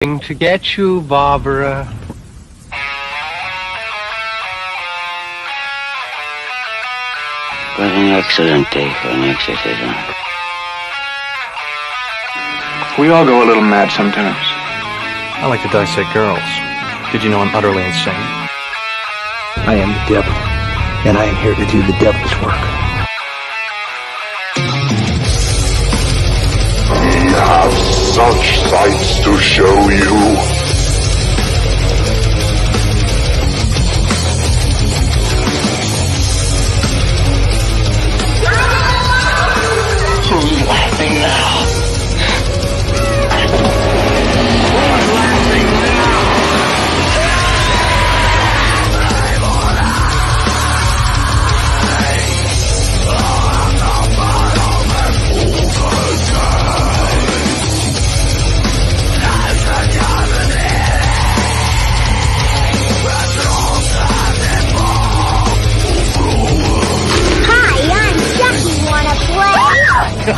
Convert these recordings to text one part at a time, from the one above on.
To get you, Barbara. Was an excellent day for an exorcism. We all go a little mad sometimes. I like to dissect girls. Did you know I'm utterly insane? I am the devil, and I am here to do the devil's work. We have such sights to show you. Who's laughing now?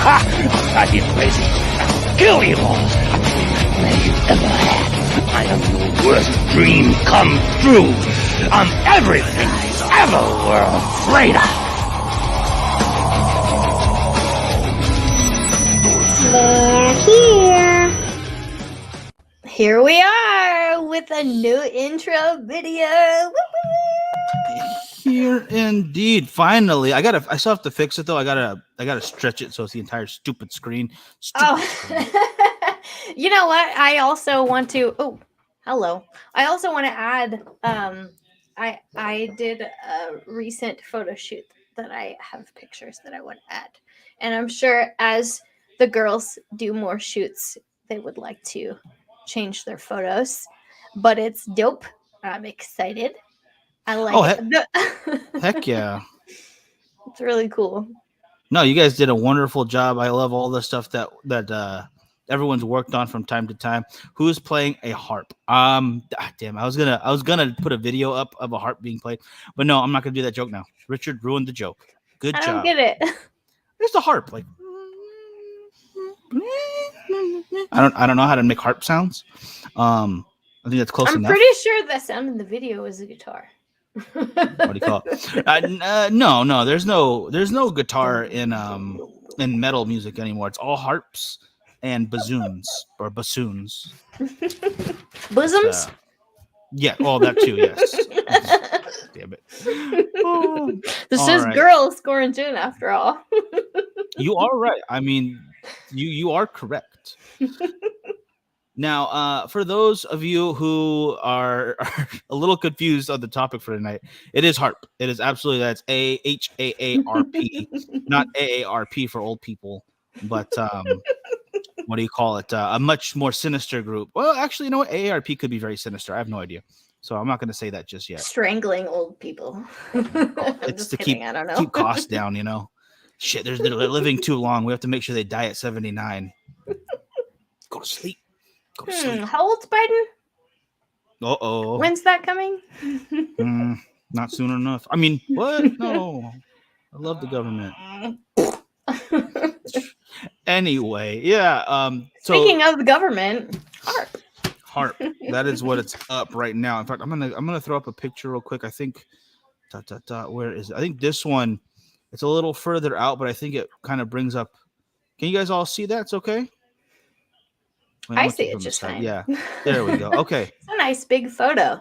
I'll drive you crazy. I'll kill you all. Than you ever had. I am your worst dream come true. I'm everything you ever were afraid of. They're here. Here we are with a new intro video. Here indeed, finally. I still have to fix it though. I gotta stretch it so it's the entire stupid screen. Screen. You know what? I also want to. Oh, hello. I also want to add. I did a recent photo shoot that I have pictures that I want to add, and I'm sure as the girls do more shoots, they would like to change their photos. But it's dope. I'm excited. I like it. Heck yeah. It's really cool. No, you guys did a wonderful job. I love all the stuff that everyone's worked on from time to time. Who's playing a harp? Damn, I was gonna put a video up of a harp being played, but no, I'm not gonna do that joke now. Richard ruined the joke. Good job. I don't get it. There's the harp. Like I don't know how to make harp sounds. I think that's close enough. I'm pretty sure the sound in the video is a guitar. What do you call it? No. There's no guitar in metal music anymore. It's all harps and bassoons or bassoons. Bosoms? Yeah, all that too. Yes. Damn it. Oh, this is right. Girls, Gore and Gin, after all. You are right. I mean, you are correct. Now, for those of you who are a little confused on the topic for tonight, it is HAARP. It is absolutely that's HAARP, not AARP for old people, but what do you call it? A much more sinister group. Well, actually, you know what? AARP could be very sinister. I have no idea, so I'm not going to say that just yet. Strangling old people. It's to kidding, I don't know. keep costs down. You know, shit. They're living too long. We have to make sure they die at 79. Go to sleep. How old's Biden? Uh-oh. When's that coming? Not soon enough. I mean, what? No. I love the government. Anyway, yeah. Speaking of the government, HAARP. That is what it's up right now. In fact, I'm gonna throw up a picture real quick. I think where is it? I think this one, it's a little further out, but I think it kind of brings up. Can you guys all see that? It's okay? I see it just fine. Yeah, there we go. Okay. It's a nice big photo.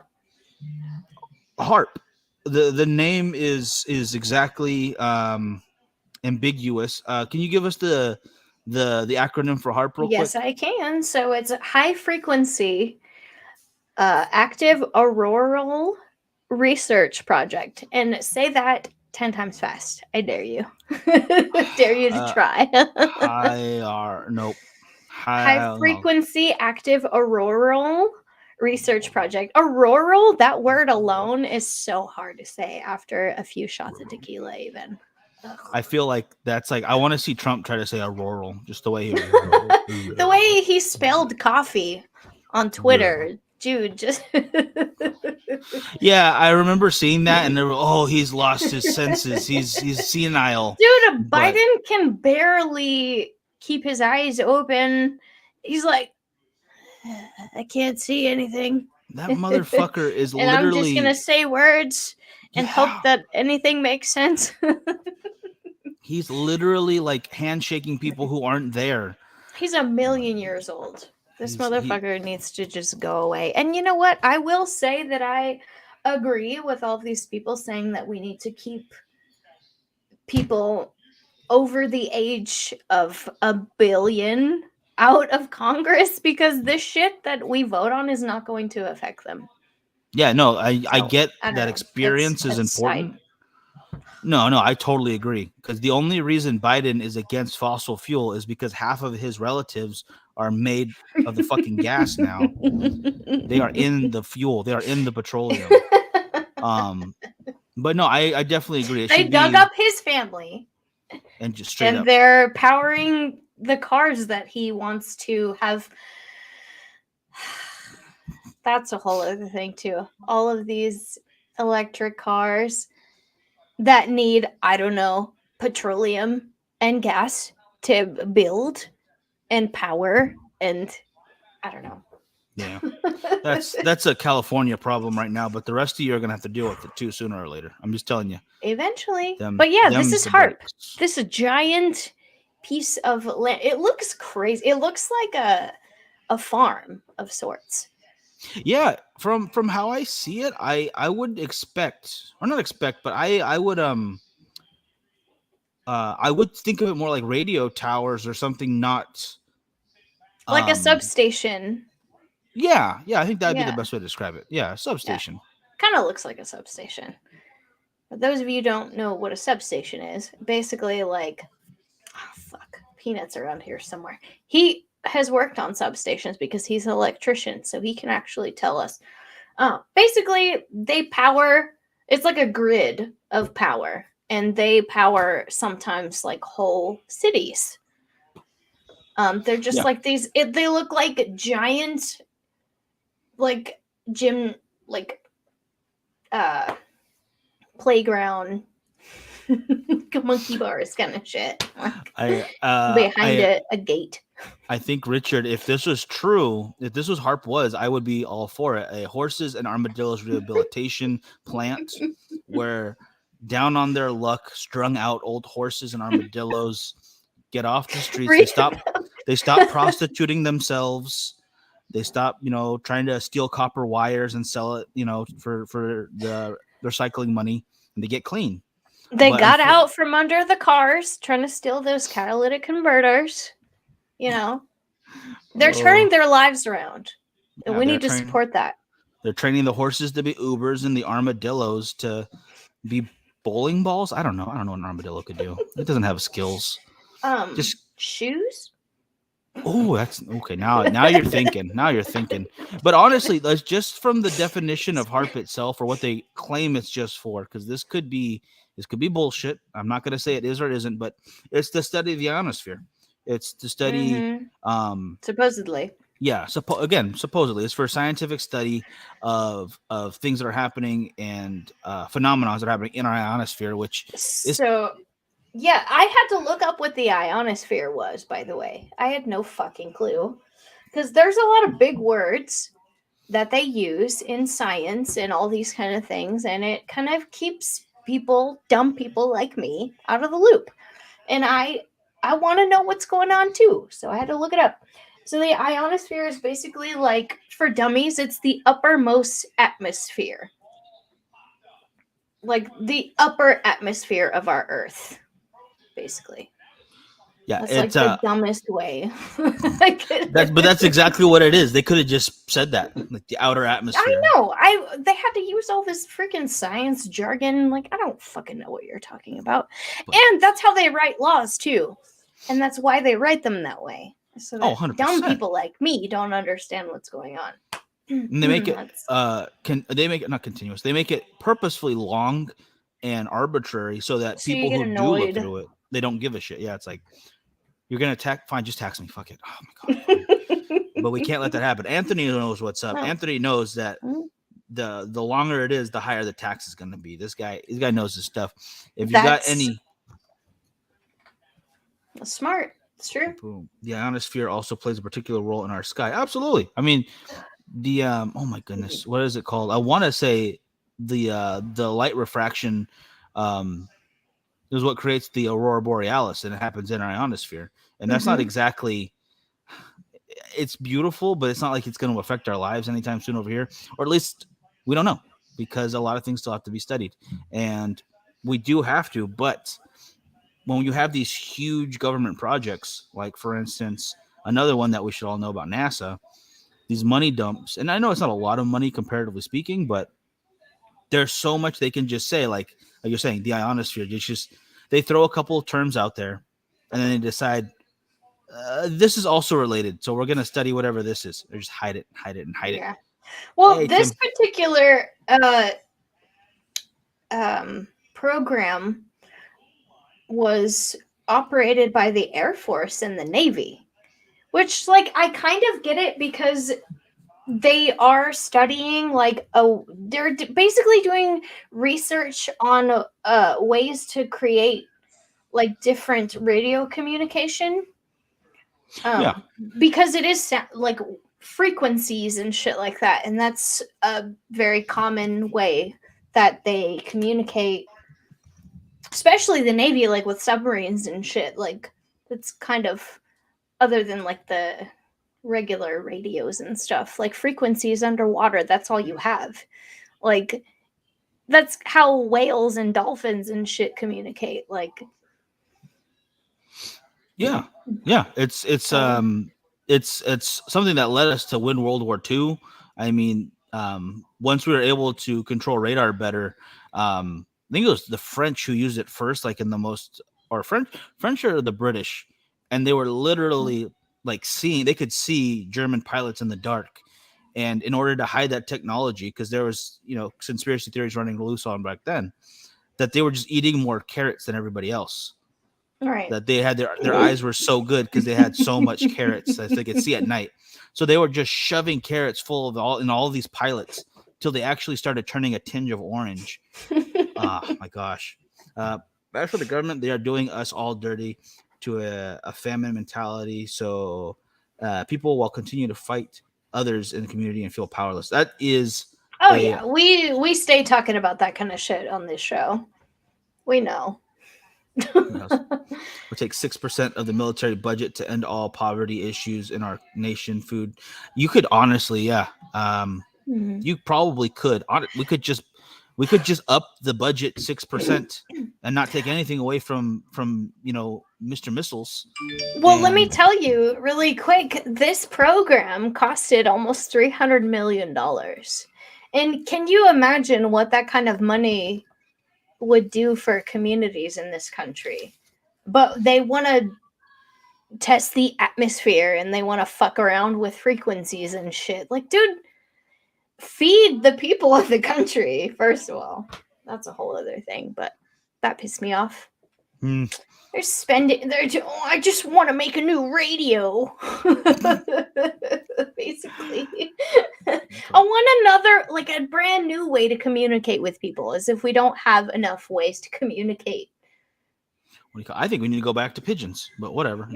HAARP. The name is exactly ambiguous. Can you give us the acronym for HAARP real quick? Yes, I can. So it's high frequency active auroral research project. And say that 10 times fast. I dare you. Dare you to try. Nope. High frequency active auroral research project. Auroral, that word alone is so hard to say after a few shots of tequila even. Ugh. I feel like that's like I want to see Trump try to say auroral, just the way he the way he spelled coffee on Twitter. Dude, just yeah, I remember seeing that, and he's lost his senses. He's senile. Dude, Biden can barely keep his eyes open. He's like, I can't see anything. That motherfucker is And I'm just literally. gonna say words and hope that anything makes sense. He's literally like handshaking people who aren't there. He's 1,000,000 years old. This He's- motherfucker needs to just go away. And you know what? I will say that I agree with all these people saying that we need to keep people over the age of 1,000,000,000 out of Congress because this shit that we vote on is not going to affect them. Yeah, no, I So, get I don't that know. experience It's is a important. side. No, I totally agree. Because the only reason Biden is against fossil fuel is because half of his relatives are made of the fucking gas now. They are in the fuel. They are in the petroleum. But no, I definitely agree. It They should dug be up his family. and just straight And up. they're powering the cars that he wants to have. That's a whole other thing too. All of these electric cars that need, I don't know, petroleum and gas to build and power, and I don't know. Yeah, that's a California problem right now. But the rest of you are gonna have to deal with it too, sooner or later. I'm just telling you. Eventually. Them- But yeah, this them's is the HAARP. breaks. This is a giant piece of land. It looks crazy. It looks like a farm of sorts. Yeah, from how I see it, I would expect, or not expect, but I would I would think of it more like radio towers or something, not Like a substation. Yeah, I think that'd be the Yeah. best way to describe it. Yeah, substation. Kind of looks like a substation. For those of you who don't know what a substation is, basically like, oh fuck, Peanut's around here somewhere. He has worked on substations because he's an electrician, so he can actually tell us. Basically, they power. It's like a grid of power, and they power sometimes like whole cities. They're just Yeah. like these. They look like giant, like gym, like playground monkey bars kind of shit. Behind a gate. I think, Richard, if this was true, if this was HAARP was, I would be all for it. A horses and armadillos rehabilitation plant where down on their luck, strung out old horses and armadillos get off the streets. They stop prostituting themselves. They stop, trying to steal copper wires and sell it, for the recycling money, and they get clean. They got out from under the cars trying to steal those catalytic converters. They're turning their lives around. And we need to support that. They're training the horses to be Ubers and the armadillos to be bowling balls. I don't know. I don't know what an armadillo could do. It doesn't have skills. Just shoes? Oh, that's okay. Now you're thinking. Now you're thinking. But honestly, just from the definition of HAARP itself, or what they claim it's just for, because this could be bullshit. I'm not going to say it is or isn't, but it's the study of the ionosphere. It's to study. Supposedly. Yeah. Supposedly, it's for scientific study of things that are happening and phenomena that are happening in our ionosphere, which is. So, yeah, I had to look up what the ionosphere was, by the way. I had no fucking clue. Because there's a lot of big words that they use in science and all these kind of things, and it kind of keeps dumb people like me, out of the loop. And I want to know what's going on too, so I had to look it up. So the ionosphere is basically like, for dummies, it's the uppermost atmosphere. Like the upper atmosphere of our Earth, basically. Yeah, that's like the dumbest way. That's exactly what it is. They could have just said that, like the outer atmosphere. I know. They had to use all this freaking science jargon. Like, I don't fucking know what you're talking about. And that's how they write laws too, and that's why they write them that way. So that 100%. Dumb people like me don't understand what's going on. And they make it they make it not continuous. They make it purposefully long and arbitrary so that people who do look through it, they don't give a shit. Yeah, it's like, you're gonna fine, just tax me. Fuck it. Oh my god. But we can't let that happen. Anthony knows what's up. Anthony knows that the longer it is, the higher the tax is gonna be. This guy knows his stuff. If you got any smart. It's true. Boom. The ionosphere also plays a particular role in our sky. Absolutely. I mean, the oh my goodness, what is it called? I want to say the light refraction is what creates the aurora borealis, and it happens in our ionosphere. And that's not exactly. It's beautiful, but it's not like it's going to affect our lives anytime soon over here, or at least we don't know, because a lot of things still have to be studied, and we do have to. But when you have these huge government projects, like for instance, another one that we should all know about, NASA, these money dumps, and I know it's not a lot of money comparatively speaking, but there's so much they can just say, like you're saying, the ionosphere. Just they throw a couple of terms out there, and then they decide this is also related, so we're going to study whatever this is, or just hide it. Yeah. Well, Hey, this Tim. particular program was operated by the Air Force and the Navy, which, like, I kind of get it, because they are studying, like, they're basically doing research on ways to create, like, different radio communication. Yeah. Because it is like frequencies and shit like that, and that's a very common way that they communicate, especially the Navy, like with submarines and shit. Like, it's kind of, other than like the regular radios and stuff, like frequencies underwater, that's all you have. Like, that's how whales and dolphins and shit communicate. Like, Yeah. It's something that led us to win World War II. I mean, once we were able to control radar better, I think it was the French who used it first, like in the most, or French or the British, and they were literally like they could see German pilots in the dark. And in order to hide that technology, because there was, conspiracy theories running loose on back then, that they were just eating more carrots than everybody else. right. That they had their eyes were so good because they had so much carrots that they could see at night. So they were just shoving carrots full of all these pilots till they actually started turning a tinge of orange. Oh my gosh. As for the government, they are doing us all dirty to a famine mentality. So people will continue to fight others in the community and feel powerless. That is. Yeah, we stay talking about that kind of shit on this show. We know. We'll take 6% of the military budget to end all poverty issues in our nation. Food. You could honestly, yeah. You probably could. We could just up the budget 6% and not take anything away from Mr. Missiles. Well, let me tell you really quick. This program costed almost $300 million, and can you imagine what that kind of money would do for communities in this country? But they want to test the atmosphere, and they want to fuck around with frequencies and shit. Like, dude, feed the people of the country, first of all. That's a whole other thing, but that pissed me off. They're spending, I just want to make a new radio. Basically. I want another, like a brand new way to communicate with people, as if we don't have enough ways to communicate. I think we need to go back to pigeons, but whatever.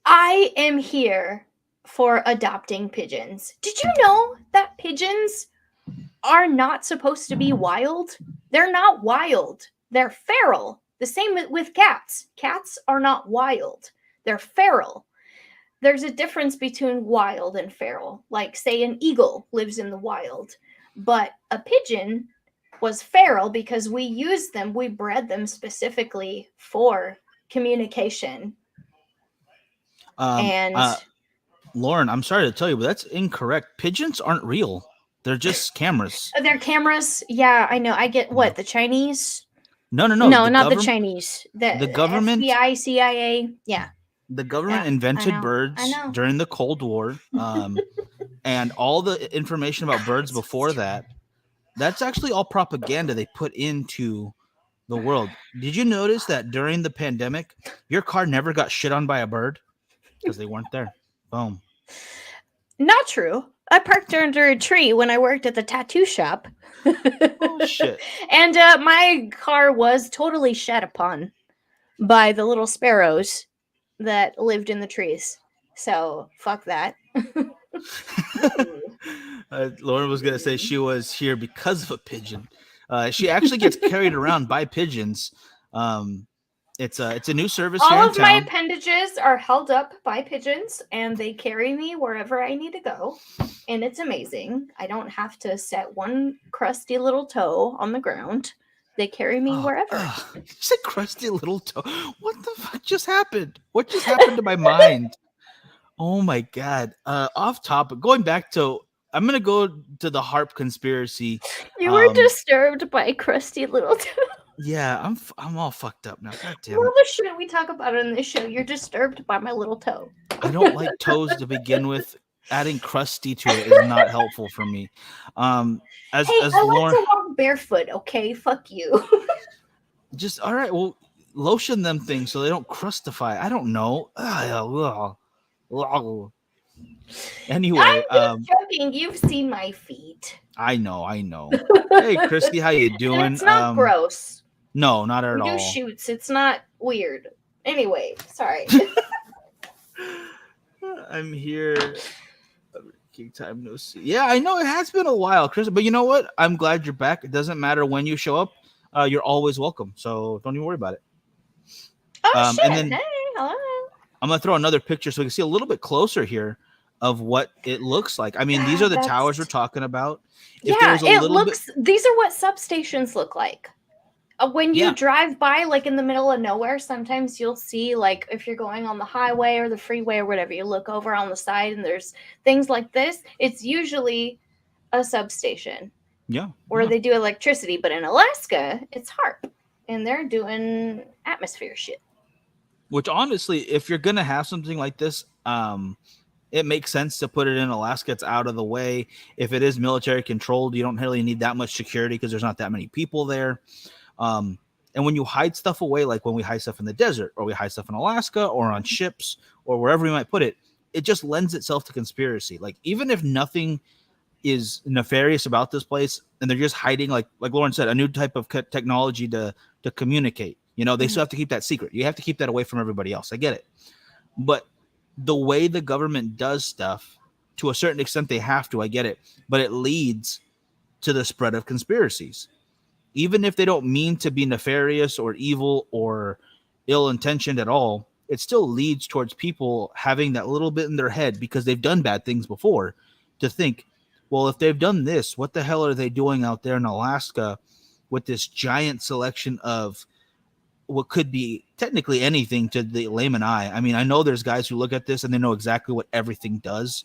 I am here for adopting pigeons. Did you know that pigeons are not supposed to be wild? They're not wild. They're feral. The same with cats. Cats are not wild. They're feral. There's a difference between wild and feral. Like, say, an eagle lives in the wild, but a pigeon was feral because we bred them specifically for communication. Lauren, I'm sorry to tell you, but that's incorrect. Pigeons aren't real. They're just cameras. They're cameras? Yeah, I know. I get what? The Chinese? No. No, not the Chinese. The government, FBI, CIA. Yeah. The government invented birds during the Cold War, and all the information about birds before that's actually all propaganda they put into the world. Did you notice that during the pandemic, your car never got shit on by a bird? Because they weren't there. Boom. Not true. I parked under a tree when I worked at the tattoo shop. Oh, shit. And my car was totally shat upon by the little sparrows. that lived in the trees. So fuck that. Lauren was gonna say she was here because of a pigeon. She actually gets carried around by pigeons. It's a new service here All in of my town. appendages are held up by pigeons, and they carry me wherever I need to go. And it's amazing. I don't have to set one crusty little toe on the ground. They carry me wherever. You said crusty little toe. What the fuck just happened? What just happened to my mind? Oh my god. Off topic. Going back to, I'm gonna go to the HAARP conspiracy. You were disturbed by crusty little toe. Yeah, I'm all fucked up now. God damn All it. the shit we talk about on this show, you're disturbed by my little toe. I don't like toes to begin with. Adding crusty to it is not helpful for me. As Hey, as I Lauren, like to walk barefoot. Okay, fuck you. just all right. Well, lotion them things so they don't crustify. I don't know. Anyway, I'm just joking. You've seen my feet. I know. Hey, Christy, how you doing? And it's not gross. No, not at We all. do shoots. It's not weird. Anyway, sorry. I'm here. Time no see. Yeah, I know it has been a while, Chris. But you know what? I'm glad you're back. It doesn't matter when you show up. You're always welcome. So don't even worry about it. Oh shit! And then Hey, hello. I'm gonna throw another picture so we can see a little bit closer here of what it looks like. I mean, these are the towers we're talking about. If Yeah, there's a it looks. These are what substations look like. When you drive by, like in the middle of nowhere, sometimes you'll see, like, if you're going on the highway or the freeway or whatever, you look over on the side and there's things like this. It's usually a substation. Yeah. Where they do electricity. But in Alaska, it's HAARP. And they're doing atmosphere shit. Which, honestly, if you're going to have something like this, it makes sense to put it in Alaska. It's out of the way. If it is military controlled, you don't really need that much security because there's not that many people there. And when you hide stuff away, like when we hide stuff in the desert or we hide stuff in Alaska or on ships or wherever we might put it, it just lends itself to conspiracy. Like, even if nothing is nefarious about this place and they're just hiding, like Lauren said, a new type of technology to communicate, they still have to keep that secret. You have to keep that away from everybody else. I get it. But the way the government does stuff, to a certain extent, they have to, I get it, but it leads to the spread of conspiracies. Even if they don't mean to be nefarious or evil or ill-intentioned at all, it still leads towards people having that little bit in their head because they've done bad things before to think, well, if they've done this, what the hell are they doing out there in Alaska with this giant selection of what could be technically anything to the layman eye? I mean, I know there's guys who look at this and they know exactly what everything does.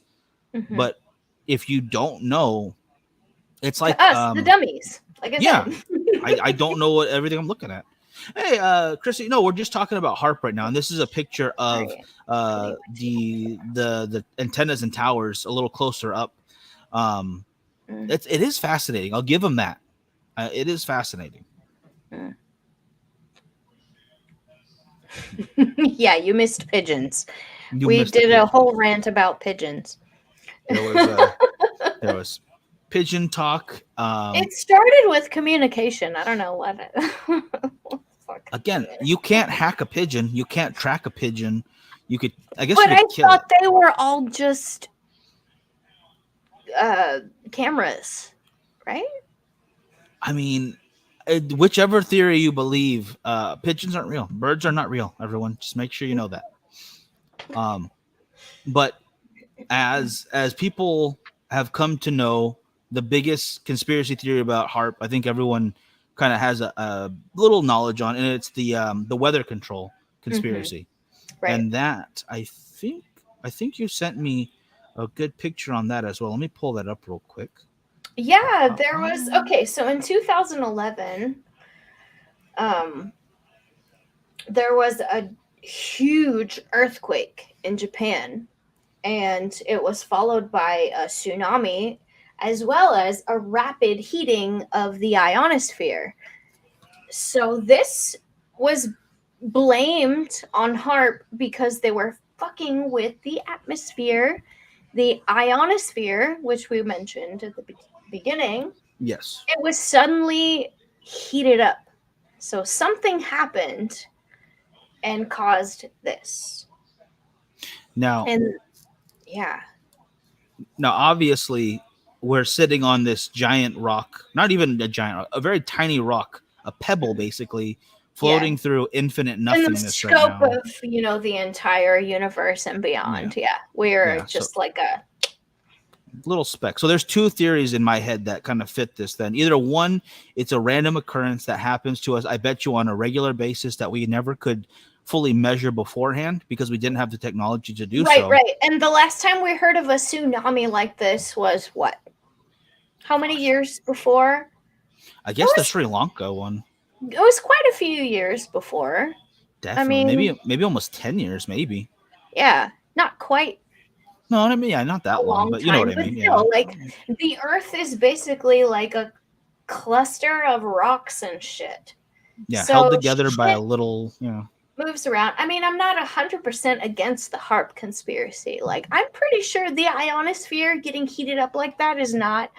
Mm-hmm. But if you don't know, it's like to us, the dummies. Like I said. I don't know what everything I'm looking at. Hey, Chrissy, no, we're just talking about HAARP right now, and this is a picture of the antennas and towers a little closer up. It is fascinating. I'll give them that. It is fascinating. Yeah, you missed pigeons. We did a whole rant about pigeons. There was pigeon talk. It started with communication. I don't know what. Again, you can't hack a pigeon. You can't track a pigeon. You could, I guess. But you could I kill thought it. they were all just cameras, right? I mean, whichever theory you believe, pigeons aren't real. Birds are not real. Everyone, just make sure you know that. But as people have come to know, the biggest conspiracy theory about HAARP, I think everyone kind of has a little knowledge on, and it's the weather control conspiracy. Mm-hmm. Right. And that I think you sent me a good picture on that as well. Let me pull that up real quick. Yeah, there was so in 2011, there was a huge earthquake in Japan, and it was followed by a tsunami, as well as a rapid heating of the ionosphere. So this was blamed on HAARP because they were fucking with the atmosphere, the ionosphere, which we mentioned at the beginning. Yes. It was suddenly heated up. So something happened and caused this. Now, And yeah. now, obviously, we're sitting on this giant rock, not even a giant rock, a very tiny rock, a pebble, basically, floating through infinite In the nothingness right scope now. of, the entire universe and beyond. Yeah. Yeah. We're Yeah, so just like a little speck. So there's two theories in my head that kind of fit this. Then either one, it's a random occurrence that happens to us, I bet you, on a regular basis that we never could fully measure beforehand because we didn't have the technology to do so. right. And the last time we heard of a tsunami like this was what? How many years before? I guess the Sri Lanka one. It was quite a few years before. Definitely. I mean, maybe almost 10 years, maybe. yeah, not quite No, I mean, yeah, not that a long, long but you know time, what I but mean. still, Yeah. like the Earth is basically like a cluster of rocks and shit. Yeah, So held together by a shit little, moves around. I mean, I'm not 100% against the HAARP conspiracy. Like, I'm pretty sure the ionosphere getting heated up like that is not.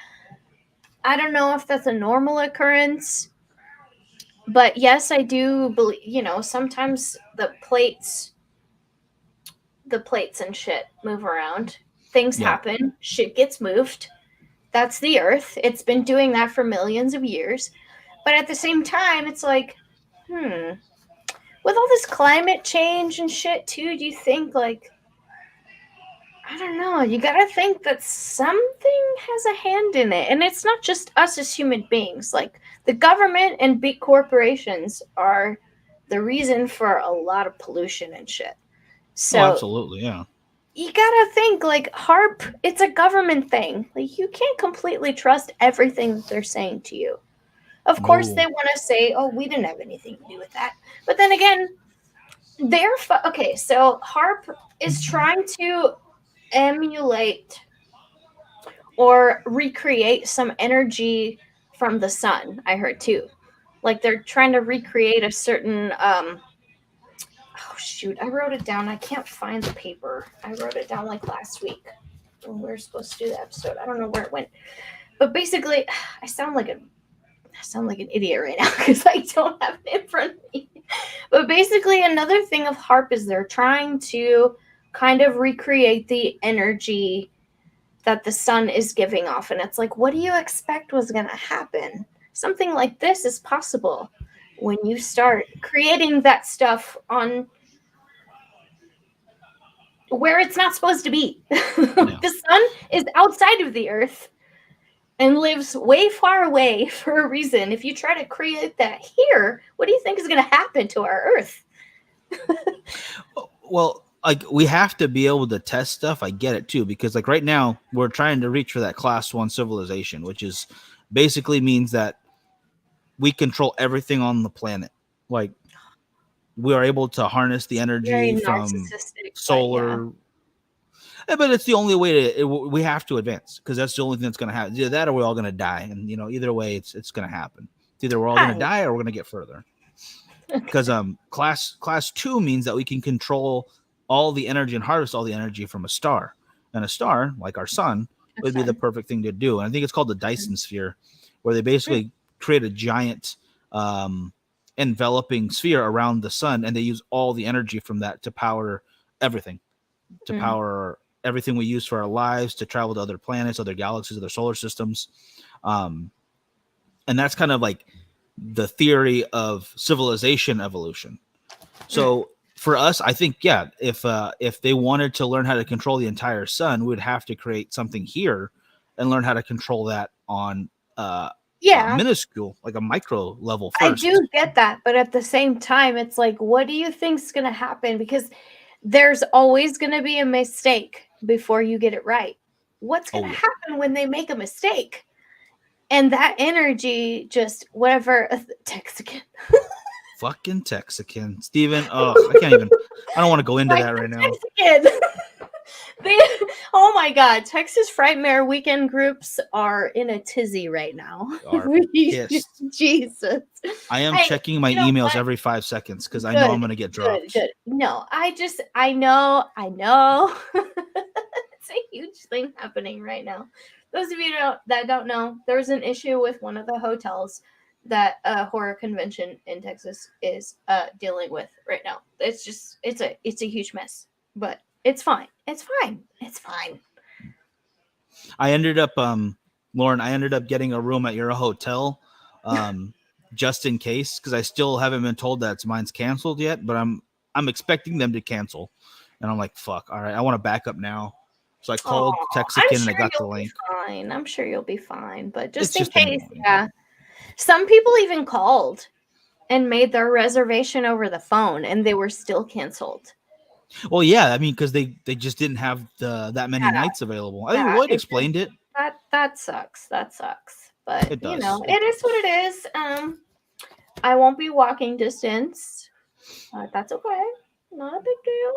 I don't know if that's a normal occurrence, but yes, I do believe. Sometimes the plates and shit move around. Things yeah. happen. Shit gets moved. That's the Earth. It's been doing that for millions of years. But at the same time, it's like, with all this climate change and shit too, do you think, like, I don't know, you gotta think that something has a hand in it. And it's not just us as human beings. Like, the government and big corporations are the reason for a lot of pollution and shit. Oh, So absolutely, yeah. you gotta think, like, HARP, it's a government thing. Like, you can't completely trust everything that they're saying to you. Of course, No. they want to say, oh, we didn't have anything to do with that. But then again, okay, so HARP is trying to emulate or recreate some energy from the sun, I heard too. Like, they're trying to recreate a certain oh shoot, I wrote it down. I can't find the paper. I wrote it down like last week when we were supposed to do the episode. I don't know where it went. But basically, I sound like an idiot right now because I don't have it in front of me. But basically, another thing of HARP is they're trying to kind of recreate the energy that the sun is giving off. And it's like, what do you expect was going to happen? Something like this is possible when you start creating that stuff on where it's not supposed to be. The sun is outside of the Earth and lives way far away for a reason. If you try to create that here, what do you think is going to happen to our Earth? Well, like, we have to be able to test stuff. I get it too, because like right now we're trying to reach for that class 1 civilization, which is basically means that we control everything on the planet. Like, we are able to harness the energy from solar. But it's the only way we have to advance, because that's the only thing that's going to happen. Either that or we're all going to die. And, either way, it's going to happen. It's either we're all going to die or we're going to get further. Because class 2 means that we can control all the energy and harvest all the energy from a star. And a star, like our sun, would be the perfect thing to do. And I think it's called the Dyson sphere, where they basically create a giant enveloping sphere around the sun, and they use all the energy from that to power everything, to power everything we use for our lives, to travel to other planets, other galaxies, other solar systems. And that's kind of like the theory of civilization evolution. So for us, I think, yeah, if they wanted to learn how to control the entire sun, we would have to create something here and learn how to control that on minuscule, like a micro level first. I do get that, but at the same time, it's like, what do you think's going to happen? Because there's always going to be a mistake before you get it right. What's going to happen when they make a mistake? And that energy, just whatever. Texican. Fucking Texican. Steven, I can't even. I don't want to go into that right now. Oh my God. Texas Frightmare weekend groups are in a tizzy right now. Jesus. I am checking my emails every 5 seconds because I know I'm going to get dropped. Good. No, I know. It's a huge thing happening right now. Those of you that don't know, there's an issue with one of the hotels that a horror convention in Texas is dealing with right now. It's a huge mess. But It's fine. It's fine. It's fine. I ended up, Lauren, I ended up getting a room at your hotel, just in case, because I still haven't been told that mine's canceled yet, but I'm expecting them to cancel, and I'm like, fuck, all right, I want to back up now. So I called Texican and I got the link. Fine. I'm sure you'll be fine, but just It's in case, yeah. Some people even called and made their reservation over the phone, and they were still canceled. Well, yeah, I mean, because they just didn't have that many nights available. I think Lloyd explained it. That sucks. That sucks. But It does. you know, it is what it is. I won't be walking distance. That's okay. Not a big deal.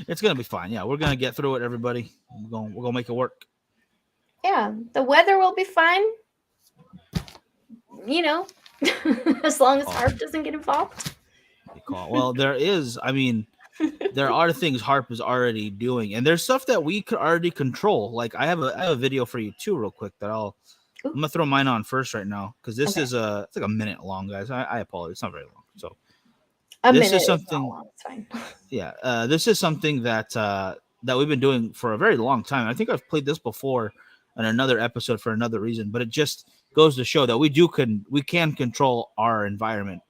It's gonna be fine. Yeah, we're gonna get through it, everybody. We're gonna make it work. Yeah, the weather will be fine. You know, as long as HAARP doesn't get involved. Well, there are things HAARP is already doing, and there's stuff that we could already control. Like I have a video for you too, real quick. I'm gonna throw mine on first right now because this is it's like a minute long, guys. I apologize, it's not very long. So this is something. It's fine. Yeah, this is something that we've been doing for a very long time. I think I've played this before in another episode for another reason, but it just goes to show that we can control our environment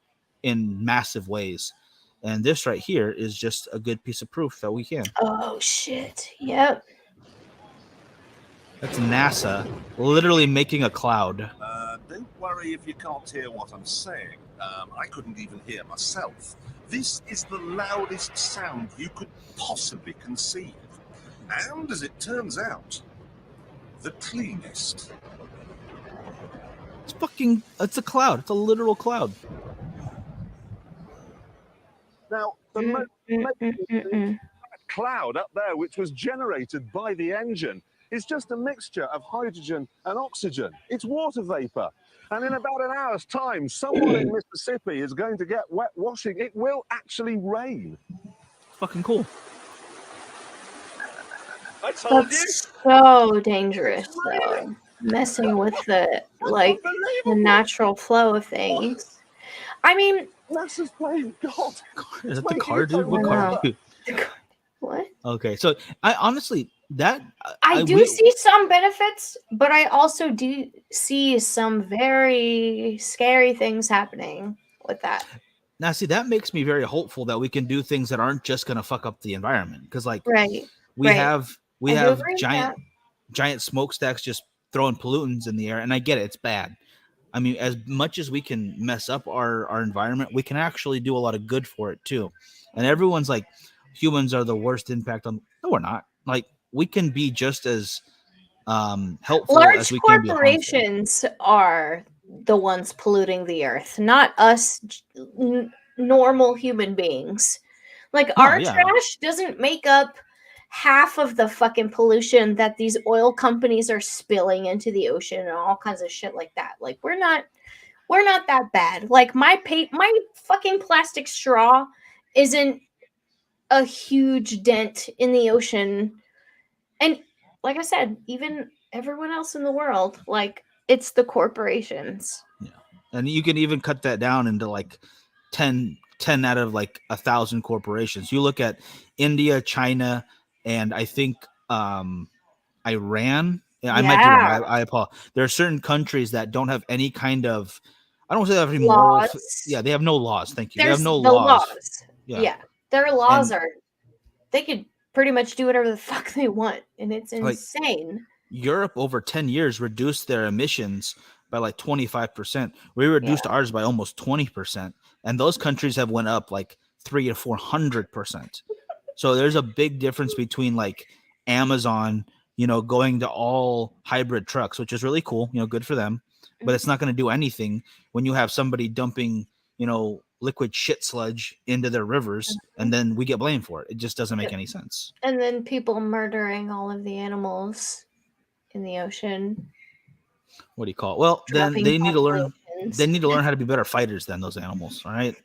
in massive ways. And this right here is just a good piece of proof that we can. Oh shit. Yep. That's NASA literally making a cloud. Don't worry if you can't hear what I'm saying. I couldn't even hear myself. This is the loudest sound you could possibly conceive. And as it turns out, the cleanest. It's a cloud. It's a literal cloud. Now, the cloud up there, which was generated by the engine, is just a mixture of hydrogen and oxygen. It's water vapor. And in about an hour's time, someone in Mississippi is going to get wet washing. It will actually rain. Fucking cool. I told you. That's so dangerous, though. Messing with the natural flow of things. I mean, NASA's playing God. Is that the car, dude? What car, dude? What? Okay, so I honestly I see some benefits, but I also do see some very scary things happening with that. Now, see, that makes me very hopeful that we can do things that aren't just going to fuck up the environment. Because, we have giant smokestacks just throwing pollutants in the air, and I get it; it's bad. I mean, as much as we can mess up our environment, we can actually do a lot of good for it too. And everyone's like, humans are the worst impact on. No, we're not. Like, we can be just as helpful as we can be. Large corporations are the ones polluting the earth, not us normal human beings. Like, our trash doesn't make up half of the fucking pollution that these oil companies are spilling into the ocean and all kinds of shit like that. Like, we're not that bad. Like, my fucking plastic straw isn't a huge dent in the ocean. And like I said, even everyone else in the world, like, it's the corporations. Yeah. And you can even cut that down into like 10 out of like 1,000 corporations. You look at India, China, and I think Iran. Yeah, I might be wrong. I apologize. There are certain countries that don't have any kind of, I don't say they have any moral. Yeah, they have no laws. Thank you. They have no laws. Yeah. Their laws they could pretty much do whatever the fuck they want, and it's insane. Like, Europe over 10 years reduced their emissions by like 25%. We reduced ours by almost 20%, and those countries have went up like 300 to 400%. So there's a big difference between like Amazon, going to all hybrid trucks, which is really cool, good for them, but it's not going to do anything when you have somebody dumping, liquid shit sludge into their rivers, and then we get blamed for it. It just doesn't make any sense. And then people murdering all of the animals in the ocean. What do you call it? Well, then they need to learn. They need to learn how to be better fighters than those animals. All right,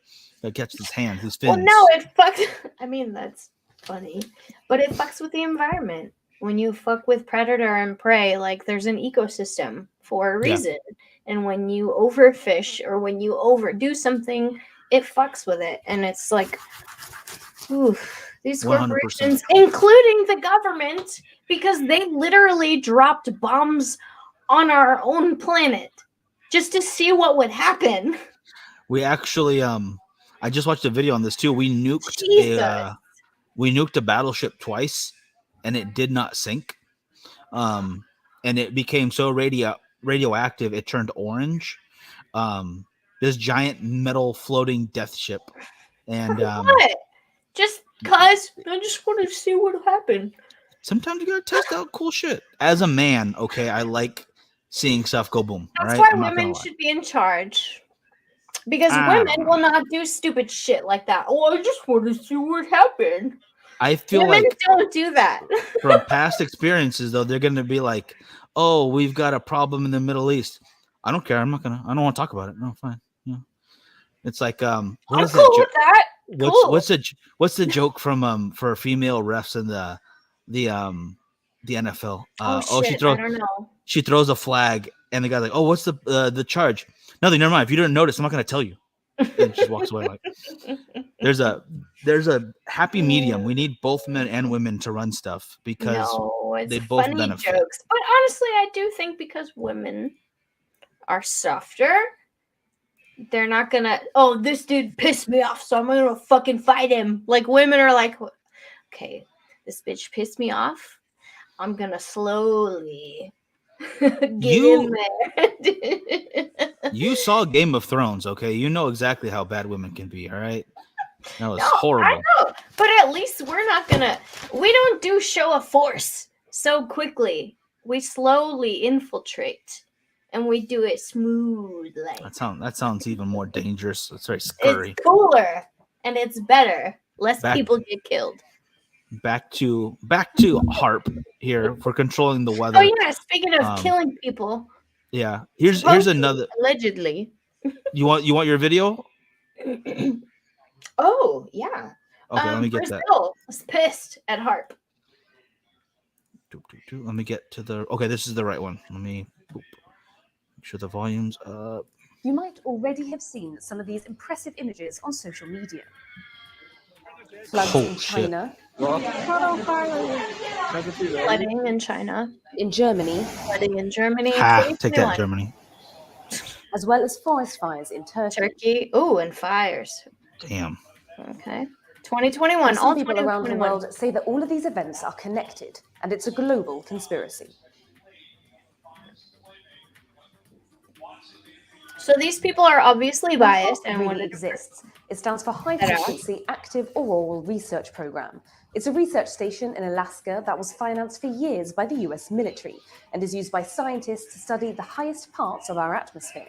they catch his hand, his fins. Well, no, it fucks. I mean, that's funny, but it fucks with the environment. When you fuck with predator and prey, like, there's an ecosystem for a reason, and when you overfish or when you overdo something, it fucks with it, and it's like, oof. These 100%. corporations, including the government, because they literally dropped bombs on our own planet just to see what would happen. We actually, I just watched a video on this too. We nuked a battleship twice, and it did not sink. And it became so radioactive it turned orange. This giant metal floating death ship, and what? Just cause I just want to see what happened. Sometimes you gotta test out cool shit. As a man, okay, I like seeing stuff go boom. That's right? why women should be in charge. Because women will not do stupid shit like that. Oh, I just want to see what happened. I feel women like don't do that. from past experiences, though, they're gonna be like, "Oh, we've got a problem in the Middle East." I don't care. I don't want to talk about it. No, fine. Yeah. It's like I'm cool with that. What's the joke from for female refs in the NFL? Shit, I don't know. She throws a flag, and the guy's like, "Oh, what's the charge?" Nothing. Never mind. If you didn't notice, I'm not gonna tell you. And she walks away. Like, there's a happy medium. We need both men and women to run stuff because they both funny benefit. Jokes. But honestly, I do think because women are softer, they're not gonna. Oh, this dude pissed me off, so I'm gonna fucking fight him. Like women are like, okay, this bitch pissed me off. I'm gonna slowly get in there. You saw Game of Thrones, okay? You know exactly how bad women can be, all right? That was horrible. I know, but at least we're not gonna. We don't do show of force so quickly. We slowly infiltrate, and we do it smoothly. That sounds even more dangerous. It's very scary. It's cooler and it's better. Less people get killed. Back to HAARP here for controlling the weather. Oh yeah, speaking of killing people. Yeah, here's another. Allegedly. You want your video? Oh yeah. Okay, let me get Brazil that. was pissed at HAARP. Let me get to the. Okay, this is the right one. Let me make sure the volume's up. You might already have seen some of these impressive images on social media. Floods in China. Flooding in China. In Germany. Flooding in Germany. Take that, Germany. As well as forest fires in Turkey. Oh, and fires. Damn. Okay. 2021. Some people around the world say that all of these events are connected, and it's a global conspiracy. So these people are obviously biased, and really exists. It stands for High Frequency Active Auroral Research Program. It's a research station in Alaska that was financed for years by the US military and is used by scientists to study the highest parts of our atmosphere.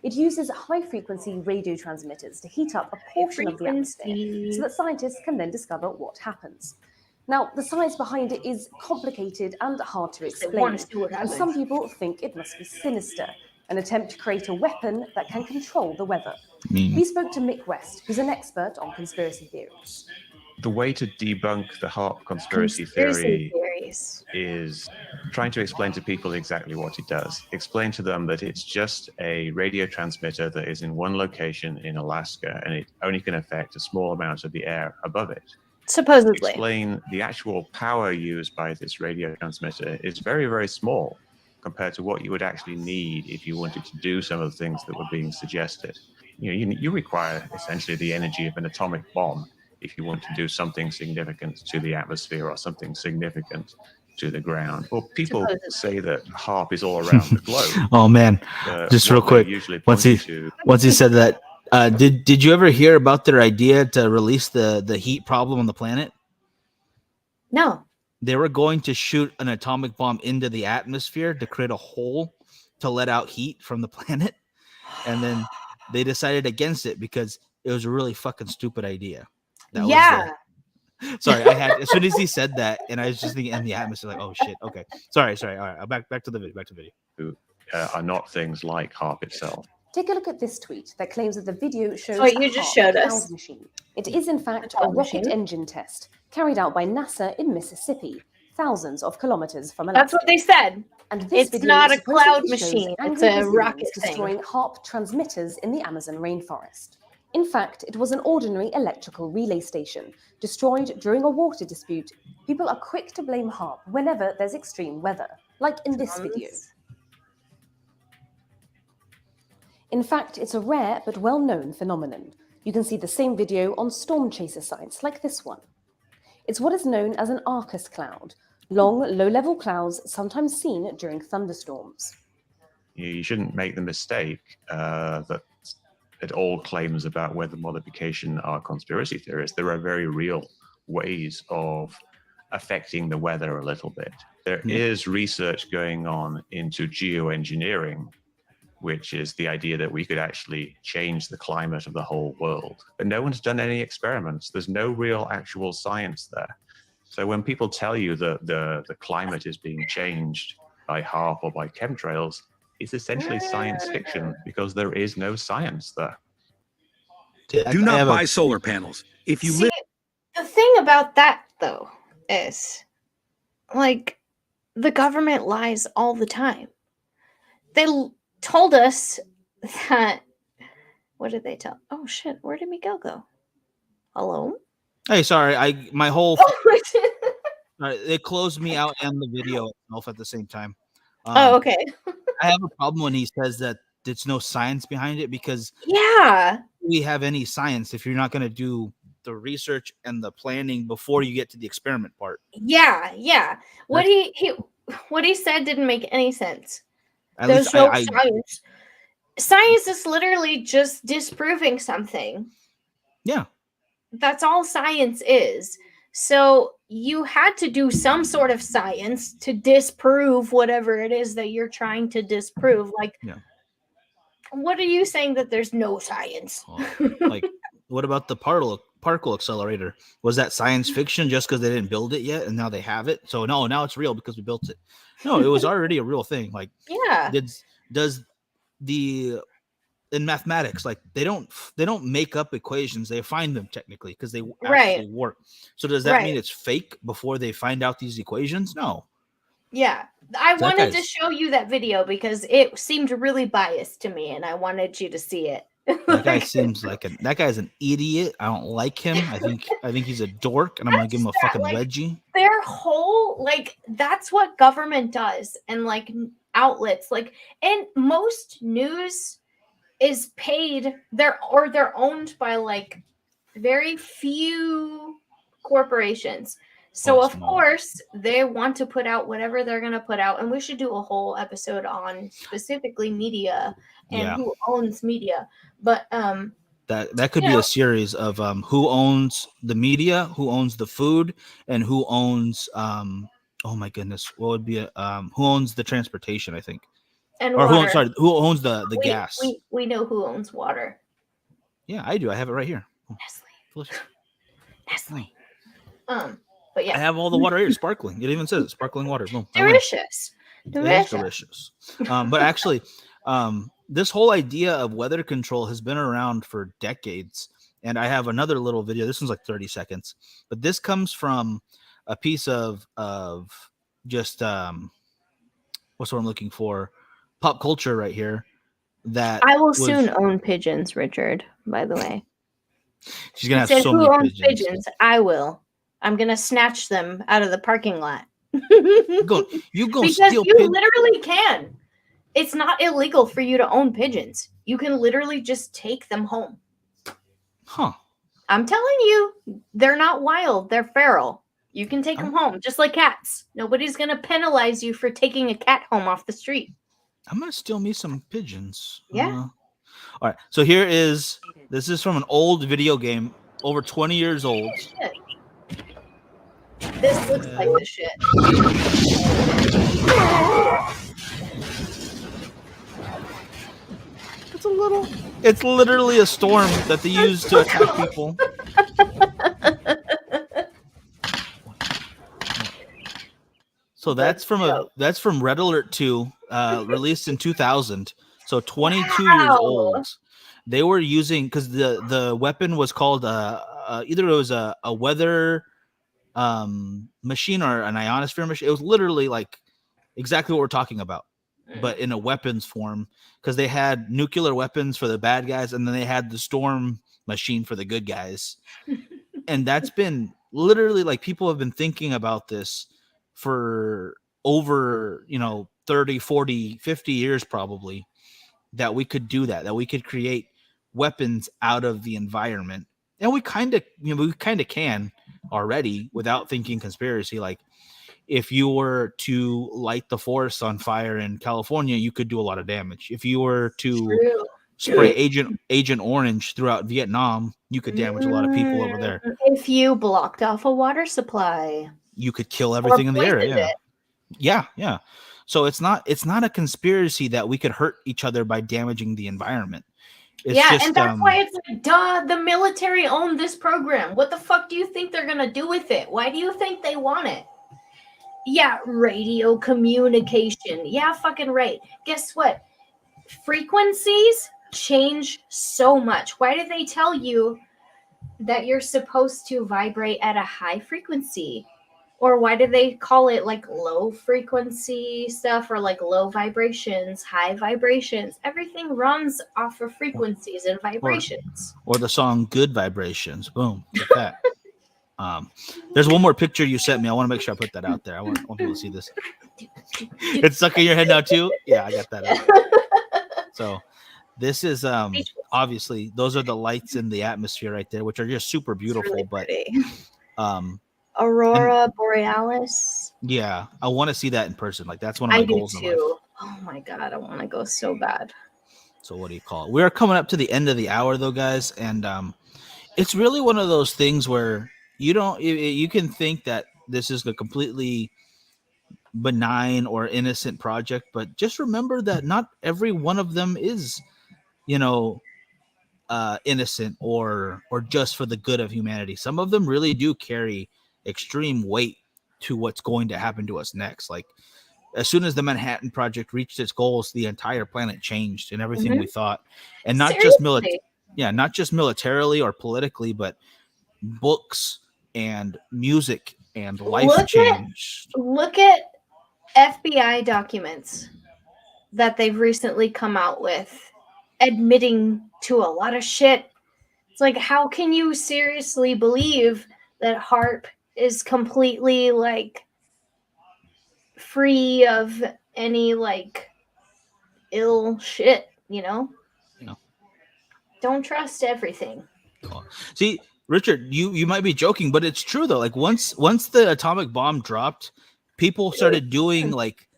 It uses high-frequency radio transmitters to heat up a portion of the atmosphere so that scientists can then discover what happens. Now, the science behind it is complicated and hard to explain, and some people think it must be sinister, an attempt to create a weapon that can control the weather. We spoke to Mick West, who's an expert on conspiracy theories. The way to debunk the HAARP conspiracy theory is trying to explain to people exactly what it does. Explain to them that it's just a radio transmitter that is in one location in Alaska, and it only can affect a small amount of the air above it. Supposedly. Explain the actual power used by this radio transmitter is very, very small compared to what you would actually need if you wanted to do some of the things that were being suggested. You require essentially the energy of an atomic bomb if you want to do something significant to the atmosphere or something significant to the ground. Well, people say that HAARP is all around the globe. Oh man, just real quick. Once he said that, did you ever hear about their idea to release the heat problem on the planet? No. They were going to shoot an atomic bomb into the atmosphere to create a hole to let out heat from the planet, and then they decided against it because it was a really fucking stupid idea. Sorry, I had as soon as he said that, and I was just thinking in the atmosphere, like, oh shit. Okay, sorry. All right, back to the video. Who are not things like HAARP itself. Take a look at this tweet that claims that the video shows what you just showed us. Machine. It is in fact a rocket engine test carried out by NASA in Mississippi, thousands of kilometers from Alaska. That's what they said. And this it's not a cloud machine; it's a rocket destroying HAARP transmitters in the Amazon rainforest. In fact, it was an ordinary electrical relay station, destroyed during a water dispute. People are quick to blame HAARP whenever there's extreme weather, like in this video. In fact, it's a rare but well-known phenomenon. You can see the same video on storm chaser sites like this one. It's what is known as an Arcus cloud, long, low-level clouds sometimes seen during thunderstorms. You shouldn't make the mistake that all claims about weather modification are conspiracy theories. There are very real ways of affecting the weather a little bit. There is research going on into geoengineering, which is the idea that we could actually change the climate of the whole world. But no one's done any experiments. There's no real actual science there. So when people tell you that the climate is being changed by HAARP or by chemtrails, it's essentially science fiction because there is no science there. Do not buy solar panels. If you See, the thing about that though is, like, the government lies all the time. They told us that. What did they tell? Oh shit! Where did Miguel go? Hello. Hey, sorry. My whole it closed me out and the video itself at the same time. Okay. I have a problem when he says that there's no science behind it because we have any science if you're not going to do the research and the planning before you get to the experiment part. Yeah. What he said didn't make any sense. There's no science. Science is literally just disproving something. Yeah. That's all science is. So you had to do some sort of science to disprove whatever it is that you're trying to disprove. Like, what are you saying that there's no science? Like, what about the particle accelerator? Was that science fiction just because they didn't build it yet and now they have it? So no, now it's real because we built it. No, it was already a real thing. Like, does the in mathematics, like they don't make up equations, they find them technically because they actually work. So does that mean it's fake before they find out these equations? No. Yeah, I wanted to show you that video because it seemed really biased to me and I wanted you to see it. That guy seems like that guy's an idiot. I don't like him. I think he's a dork and I'm gonna give him a fucking wedgie. Their whole, like, that's what government does, and like outlets, like, and most news is paid, they're owned by like very few corporations. So of course they want to put out whatever they're going to put out, and we should do a whole episode on specifically media and who owns media. But that could be a series of who owns the media, who owns the food, and who owns oh my goodness, what would be who owns the transportation, I think. And or who owns the gas? We know who owns water. Yeah, I do. I have it right here. Nestle. But yeah, I have all the water here, sparkling. It even says it, sparkling water. Boom. Delicious. Delicious. But actually, this whole idea of weather control has been around for decades. And I have another little video. This one's like 30 seconds, but this comes from a piece of just what's what I'm looking for. Pop culture right here. That I will soon own pigeons, Richard, by the way. She's gonna have so many pigeons. I will. I'm gonna snatch them out of the parking lot. you go because steal you literally can. It's not illegal for you to own pigeons. You can literally just take them home. Huh. I'm telling you, they're not wild, they're feral. You can take them home, just like cats. Nobody's gonna penalize you for taking a cat home off the street. I'm gonna steal me some pigeons. Yeah. All right. So this is from an old video game, over 20 years old. Shit. This looks like the shit. It's literally a storm that they use to attack people. So that's from Red Alert 2, released in 2000. So 22 years old. They were using, because the weapon was called either it was a weather machine or an ionosphere machine. It was literally like exactly what we're talking about, but in a weapons form, because they had nuclear weapons for the bad guys, and then they had the storm machine for the good guys. And that's been literally like people have been thinking about this for over, 30, 40, 50 years probably, that we could do that we could create weapons out of the environment. And we kind of can already without thinking conspiracy. Like if you were to light the forest on fire in California, you could do a lot of damage. If you were to spray Agent Orange throughout Vietnam, you could damage a lot of people over there. If you blocked off a water supply, you could kill everything in the area. Yeah. So it's not a conspiracy that we could hurt each other by damaging the environment. It's and that's why it's like, duh, the military owned this program. What the fuck do you think they're gonna do with it? Why do you think they want it? Yeah, radio communication. Yeah, fucking right. Guess what? Frequencies change so much. Why did they tell you that you're supposed to vibrate at a high frequency? Or why do they call it like low frequency stuff, or like low vibrations, high vibrations? Everything runs off of frequencies and vibrations. Or the song Good Vibrations. Boom. Get that. There's one more picture you sent me. I want to make sure I put that out there. I want people to see this. It's stuck in your head now too? Yeah, I got that out. So this is obviously those are the lights in the atmosphere right there, which are just super beautiful. Really but Aurora Borealis. Yeah, I want to see that in person. Like that's one of my goals in life. Oh my god, I want to go so bad. So what do you call it? We're coming up to the end of the hour though, guys, and it's really one of those things where you can think that this is a completely benign or innocent project, but just remember that not every one of them is, innocent or just for the good of humanity. Some of them really do carry extreme weight to what's going to happen to us next. Like as soon as the Manhattan Project reached its goals, the entire planet changed and everything we thought, and not just not just militarily or politically, but books and music and life changed. Look at FBI documents that they've recently come out with admitting to a lot of shit. It's like, how can you seriously believe that HAARP is completely like free of any like ill shit, Don't trust everything. See, Richard, you might be joking, but it's true though. Like once the atomic bomb dropped, people started doing like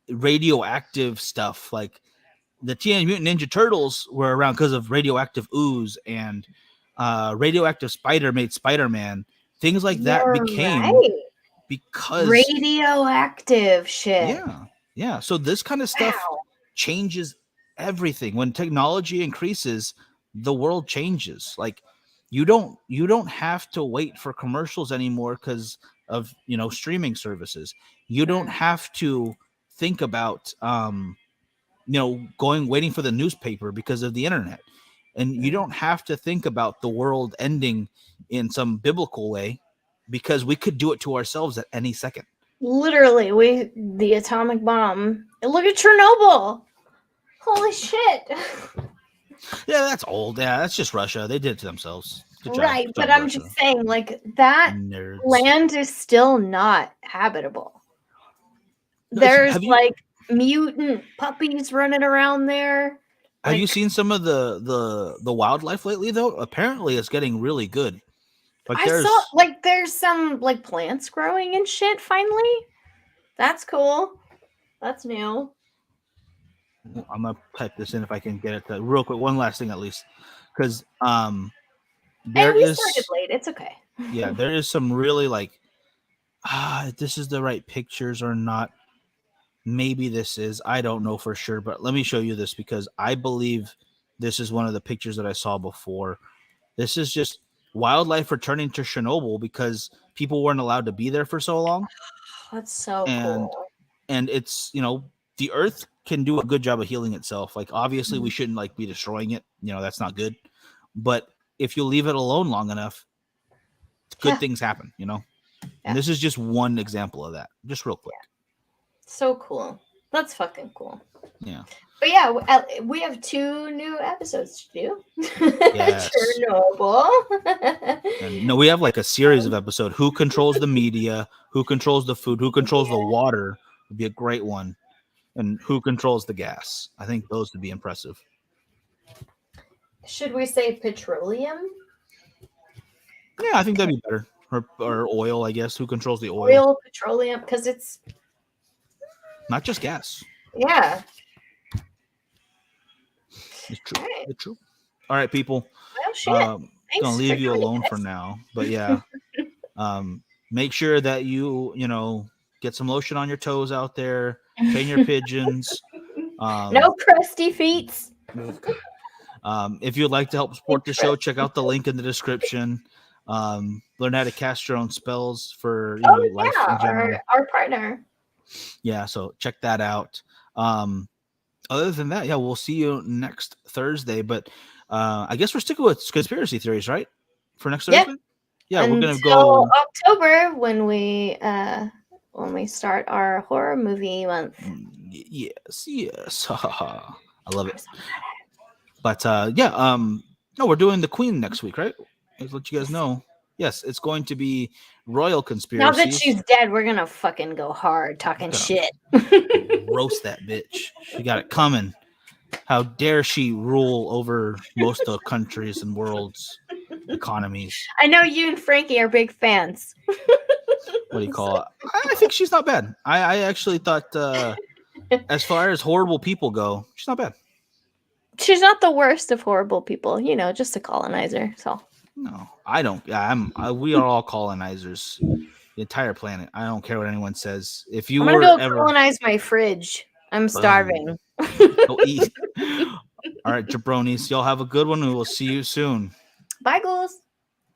radioactive stuff. Like the Teenage Mutant Ninja Turtles were around because of radioactive ooze, and radioactive spider made Spider-Man. Things like that became because radioactive shit. Yeah. So this kind of stuff changes everything. When technology increases, the world changes. Like you don't have to wait for commercials anymore because of streaming services. You don't have to think about waiting for the newspaper because of the internet. And you don't have to think about the world ending in some biblical way because we could do it to ourselves at any second. Literally, the atomic bomb. Look at Chernobyl. Holy shit. Yeah, that's old. Yeah, that's just Russia. They did it to themselves. Right, but I'm just saying, like, that land is still not habitable. There's like mutant puppies running around there. Have you seen some of the wildlife lately though? Apparently it's getting really good. Like there's some like plants growing and shit finally. That's cool. That's new. I'm gonna type this in if I can get it to real quick. One last thing at least. Because started late. It's okay. Yeah, there is some really like this is the right pictures or not. Maybe this is, I don't know for sure, but let me show you this because I believe this is one of the pictures that I saw before. This is just wildlife returning to Chernobyl because people weren't allowed to be there for so long. That's so cool. And it's, the earth can do a good job of healing itself. Like obviously we shouldn't like be destroying it. That's not good. But if you leave it alone long enough, good things happen, And this is just one example of that. Just real quick. So cool. That's fucking cool. Yeah. But yeah, we have 2 new episodes to do. Yes. Chernobyl. And no, we have like a series of episodes. Who controls the media? Who controls the food? Who controls the water? Would be a great one. And who controls the gas? I think those would be impressive. Should we say petroleum? Yeah, I think that'd be better. Or oil, I guess. Who controls the oil? Oil, petroleum, because it's not just gas. Yeah. It's true. Right. It's true. All right, people. Well, shit. Gonna leave you alone for now. But yeah. Make sure that you get some lotion on your toes out there. Train your pigeons. No crusty feet. If you'd like to help support the show, check out the link in the description. Learn how to cast your own spells for life in general. Our partner. Yeah, so check that out. Other than that, yeah, we'll see you next Thursday. But I guess we're sticking with conspiracy theories, right? For next Thursday? Yeah, we're gonna go October when we start our horror movie month. Yes. I love it. But no, we're doing the Queen next week, right? I'll let you guys know. Yes, it's going to be royal conspiracy. Now that she's dead, we're gonna fucking go hard talking shit. Roast that bitch. She got it coming. How dare she rule over most of countries and world's economies? I know you and Frankie are big fans. What do you call it? I think she's not bad. I actually thought, as far as horrible people go, she's not bad. She's not the worst of horrible people, just a colonizer. So no, I don't. We are all colonizers. The entire planet. I don't care what anyone says. If you I'm gonna go colonize my fridge. I'm starving. Go eat. All right, jabronis. Y'all have a good one. We will see you soon. Bye, ghouls.